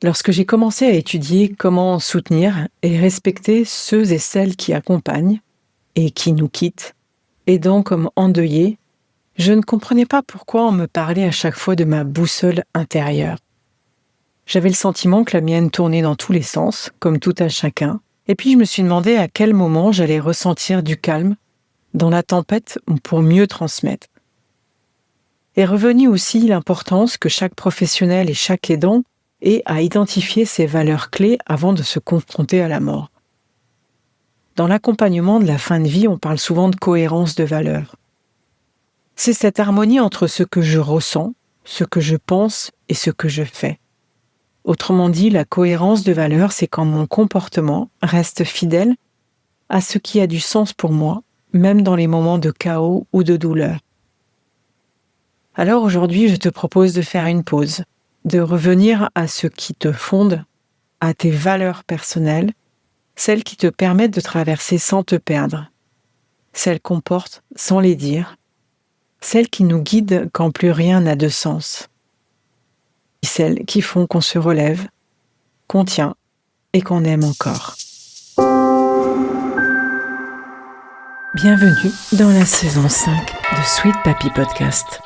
Lorsque j'ai commencé à étudier comment soutenir et respecter ceux et celles qui accompagnent et qui nous quittent, aidant comme endeuillés, je ne comprenais pas pourquoi on me parlait à chaque fois de ma boussole intérieure. J'avais le sentiment que la mienne tournait dans tous les sens, comme tout à chacun, et puis je me suis demandé à quel moment j'allais ressentir du calme dans la tempête pour mieux transmettre. Est revenue aussi l'importance que chaque professionnel et chaque aidant ait à identifier ses valeurs clés avant de se confronter à la mort. Dans l'accompagnement de la fin de vie, on parle souvent de cohérence de valeurs. C'est cette harmonie entre ce que je ressens, ce que je pense et ce que je fais. Autrement dit, la cohérence de valeurs, c'est quand mon comportement reste fidèle à ce qui a du sens pour moi, même dans les moments de chaos ou de douleur. Alors aujourd'hui, je te propose de faire une pause, de revenir à ce qui te fonde, à tes valeurs personnelles, celles qui te permettent de traverser sans te perdre, celles qu'on porte sans les dire, celles qui nous guident quand plus rien n'a de sens, celles qui font qu'on se relève, qu'on tient et qu'on aime encore. Bienvenue dans la saison 5 de Sweet Papy Podcast.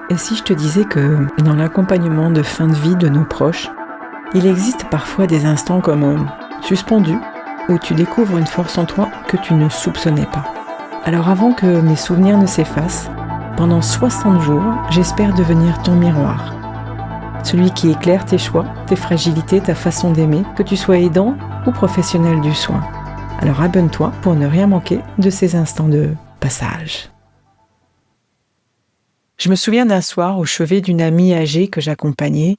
Et si je te disais que dans l'accompagnement de fin de vie de nos proches, il existe parfois des instants comme suspendus où tu découvres une force en toi que tu ne soupçonnais pas. Alors avant que mes souvenirs ne s'effacent, pendant 60 jours, j'espère devenir ton miroir. Celui qui éclaire tes choix, tes fragilités, ta façon d'aimer, que tu sois aidant ou professionnel du soin. Alors abonne-toi pour ne rien manquer de ces instants de passage. Je me souviens d'un soir au chevet d'une amie âgée que j'accompagnais.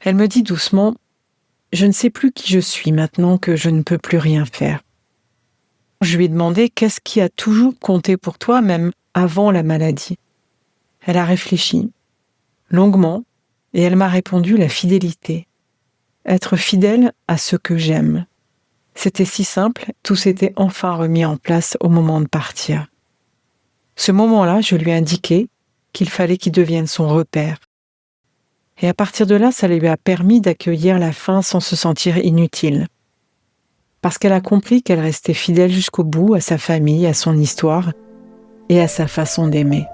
Elle me dit doucement « Je ne sais plus qui je suis maintenant que je ne peux plus rien faire. » Je lui ai demandé « Qu'est-ce qui a toujours compté pour toi, même avant la maladie ?» Elle a réfléchi longuement et elle m'a répondu « La fidélité. Être fidèle à ce que j'aime. » C'était si simple, tout s'était enfin remis en place au moment de partir. Ce moment-là, je lui ai indiqué qu'il fallait qu'il devienne son repère. Et à partir de là, ça lui a permis d'accueillir la fin sans se sentir inutile. Parce qu'elle a compris qu'elle restait fidèle jusqu'au bout à sa famille, à son histoire et à sa façon d'aimer.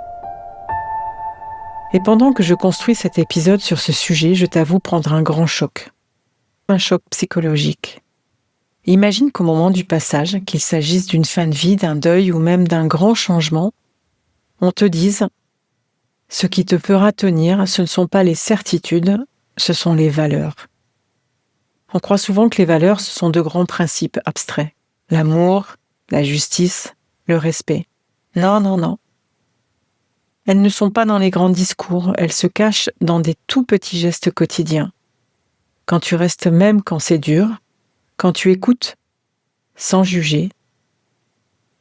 Et pendant que je construis cet épisode sur ce sujet, je t'avoue prendre un grand choc. Un choc psychologique. Imagine qu'au moment du passage, qu'il s'agisse d'une fin de vie, d'un deuil ou même d'un grand changement, on te dise « Ce qui te fera tenir, ce ne sont pas les certitudes, ce sont les valeurs. » On croit souvent que les valeurs, ce sont de grands principes abstraits. L'amour, la justice, le respect. Non, non, non. Elles ne sont pas dans les grands discours, elles se cachent dans des tout petits gestes quotidiens. Quand tu restes même quand c'est dur, quand tu écoutes, sans juger,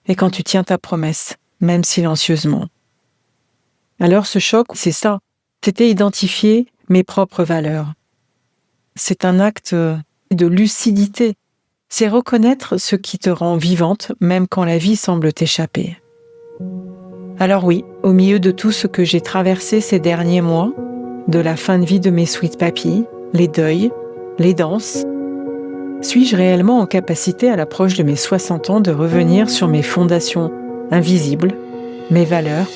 et quand tu tiens ta promesse, même silencieusement. Alors ce choc, c'est ça, c'était identifier mes propres valeurs. C'est un acte de lucidité, c'est reconnaître ce qui te rend vivante, même quand la vie semble t'échapper. Alors oui, au milieu de tout ce que j'ai traversé ces derniers mois, de la fin de vie de mes sweet papys, les deuils, les danses, suis-je réellement en capacité à l'approche de mes 60 ans de revenir sur mes fondations invisibles, mes valeurs,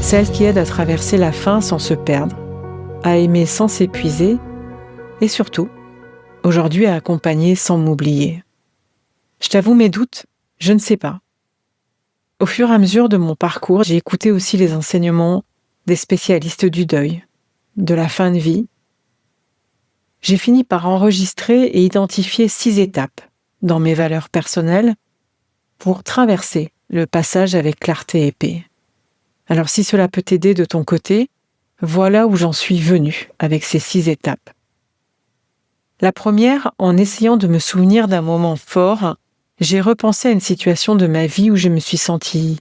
celles qui aident à traverser la fin sans se perdre, à aimer sans s'épuiser et surtout, aujourd'hui à accompagner sans m'oublier. Je t'avoue mes doutes, je ne sais pas. Au fur et à mesure de mon parcours, j'ai écouté aussi les enseignements des spécialistes du deuil, de la fin de vie. J'ai fini par enregistrer et identifier 6 étapes dans mes valeurs personnelles pour traverser le passage avec clarté et paix. Alors si cela peut t'aider de ton côté, voilà où j'en suis venue avec ces 6 étapes. La première, en essayant de me souvenir d'un moment fort, j'ai repensé à une situation de ma vie où je me suis sentie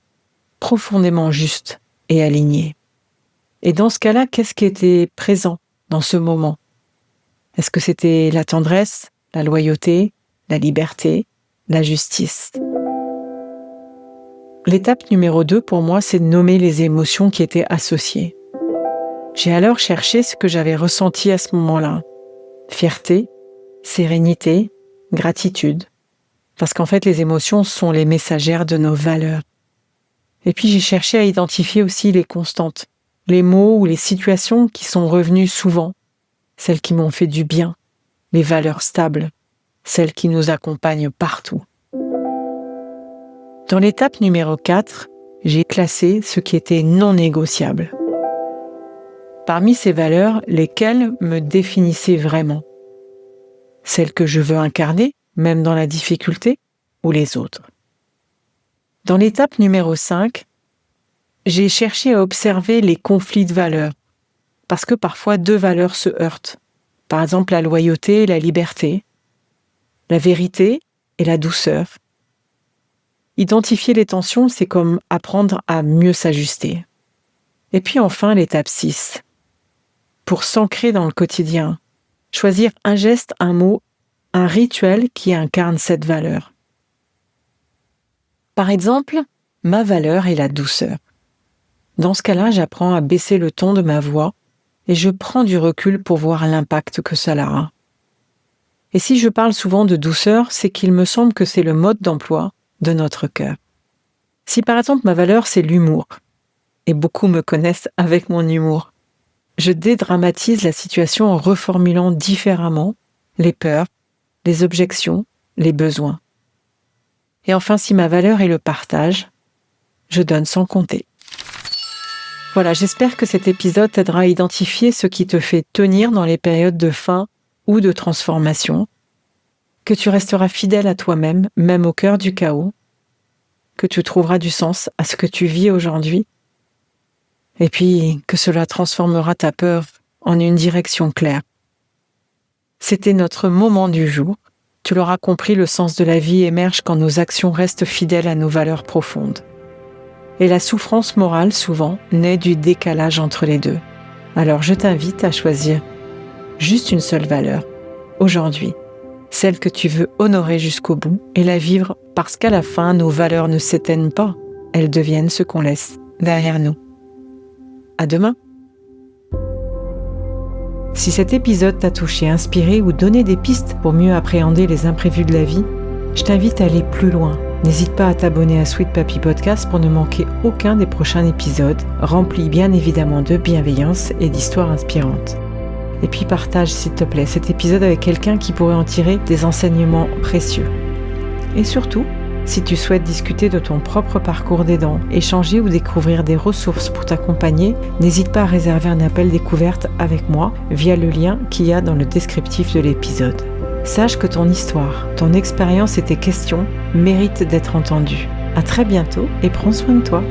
profondément juste et alignée. Et dans ce cas-là, qu'est-ce qui était présent dans ce moment ? Est-ce que c'était la tendresse, la loyauté, la liberté, la justice ? L'étape numéro 2 pour moi, c'est de nommer les émotions qui étaient associées. J'ai alors cherché ce que j'avais ressenti à ce moment-là. Fierté, sérénité, gratitude. Parce qu'en fait, les émotions sont les messagères de nos valeurs. Et puis j'ai cherché à identifier aussi les constantes, les mots ou les situations qui sont revenues souvent, celles qui m'ont fait du bien, les valeurs stables, celles qui nous accompagnent partout. Dans l'étape numéro 4, j'ai classé ce qui était non négociable. Parmi ces valeurs, lesquelles me définissaient vraiment? Celles que je veux incarner, même dans la difficulté, ou les autres? Dans l'étape numéro 5, j'ai cherché à observer les conflits de valeurs, parce que parfois 2 valeurs se heurtent. Par exemple, la loyauté et la liberté, la vérité et la douceur. Identifier les tensions, c'est comme apprendre à mieux s'ajuster. Et puis enfin, l'étape 6. Pour s'ancrer dans le quotidien, choisir un geste, un mot, un rituel qui incarne cette valeur. Par exemple, ma valeur est la douceur. Dans ce cas-là, j'apprends à baisser le ton de ma voix et je prends du recul pour voir l'impact que cela a. Et si je parle souvent de douceur, c'est qu'il me semble que c'est le mode d'emploi de notre cœur. Si par exemple ma valeur c'est l'humour, et beaucoup me connaissent avec mon humour, je dédramatise la situation en reformulant différemment les peurs, les objections, les besoins. Et enfin, si ma valeur est le partage, je donne sans compter. Voilà, j'espère que cet épisode t'aidera à identifier ce qui te fait tenir dans les périodes de faim ou de transformation, que tu resteras fidèle à toi-même, même au cœur du chaos, que tu trouveras du sens à ce que tu vis aujourd'hui, et puis que cela transformera ta peur en une direction claire. C'était notre moment du jour. Tu l'auras compris, le sens de la vie émerge quand nos actions restent fidèles à nos valeurs profondes. Et la souffrance morale, souvent, naît du décalage entre les deux. Alors je t'invite à choisir juste une seule valeur, aujourd'hui, celle que tu veux honorer jusqu'au bout et la vivre parce qu'à la fin, nos valeurs ne s'éteignent pas, elles deviennent ce qu'on laisse derrière nous. À demain! Si cet épisode t'a touché, inspiré ou donné des pistes pour mieux appréhender les imprévus de la vie, je t'invite à aller plus loin. N'hésite pas à t'abonner à Sweet Papi Podcast pour ne manquer aucun des prochains épisodes, remplis bien évidemment de bienveillance et d'histoires inspirantes. Et puis partage s'il te plaît cet épisode avec quelqu'un qui pourrait en tirer des enseignements précieux. Et surtout, si tu souhaites discuter de ton propre parcours d'aidant, échanger ou découvrir des ressources pour t'accompagner, n'hésite pas à réserver un appel découverte avec moi via le lien qu'il y a dans le descriptif de l'épisode. Sache que ton histoire, ton expérience et tes questions méritent d'être entendues. À très bientôt et prends soin de toi.